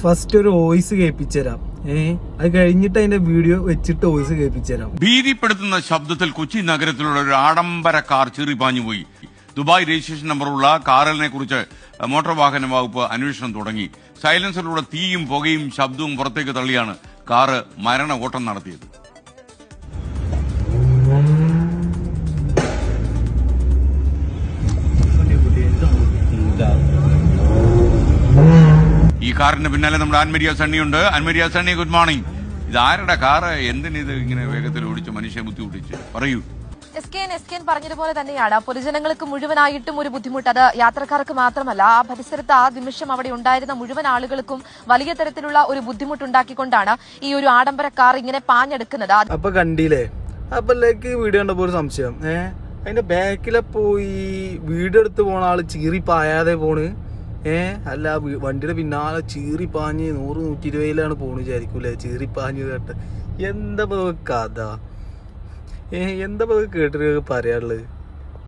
First ഒരു voice കേൾപ്പിച്ചു തരാം. അത് കഴിഞ്ഞിട്ട് അതിന്റെ വീഡിയോ വെച്ചിട്ട് വോയിസ് കേൾപ്പിച്ചു തരാം. ഭീതിപ്പെടുത്തുന്ന ശബ്ദത്തിൽ കൊച്ചി നഗരത്തിലുള്ള ഒരു ആഡംബര കാർ ചീറിപ്പാഞ്ഞുപോയി. ദുബായ് രജിസ്ട്രേഷൻ നമ്പറുള്ള കാറിനെ കുറിച്ച് മോട്ടോർ വാഹന വകുപ്പ് അന്വേഷണം തുടങ്ങി. സൈലൻസറിലൂടെ തീയും പുകയും ശബ്ദവും പുറത്തേക്ക് തള്ളിയാണ് കാറ് മരണ ഓട്ടം നടത്തിയത്. ഈ കാറിന്റെ പിന്നാലെ നമ്മുടെ ആൻമരിയ സണ്ണിയുണ്ട്. Annmaria Sunny, good morning. ഇത് ആരുടെ കാറ്? എന്തിനിത് ഇങ്ങനെ വേഗത്തിൽ ഓടിച്ച് മനുഷ്യ ബുദ്ധിമുട്ടിച്ച്? പറയൂ. എസ് കെ പറഞ്ഞതുപോലെ തന്നെയാണ് പൊതുജനങ്ങൾക്ക് മുഴുവനായിട്ടും ഒരു ബുദ്ധിമുട്ട്. അത് യാത്രക്കാർക്ക് മാത്രമല്ല, ആ പരിസരത്ത് ആ നിമിഷം അവിടെ ഉണ്ടായിരുന്ന മുഴുവൻ ആളുകൾക്കും വലിയ തരത്തിലുള്ള ഒരു ബുദ്ധിമുട്ടുണ്ടാക്കിക്കൊണ്ടാണ് ഈ ഒരു ആഡംബര കാർ ഇങ്ങനെ പാഞ്ഞെടുക്കുന്നത്. അപ്പൊ കണ്ടില്ലേ? അപ്പോഴേക്ക് വീഡിയോ കണ്ടപ്പോ ഒരു സംശയം, അതിന്റെ ബാക്കിലെ പോയി വീഡിയോ എടുത്ത് പോണ ആള് ചീറി പായാതെ പോണ്. അല്ല, വണ്ടിയുടെ പിന്നാലെ ചീറി പാഞ്ഞ് 100-120 പോണ് വിചാരിക്കൂലേ? ചീറി പാഞ്ഞ് കേട്ട് എന്താ കഥ? എന്താ കേട്ടിട്ട് പറയാനുള്ളത്?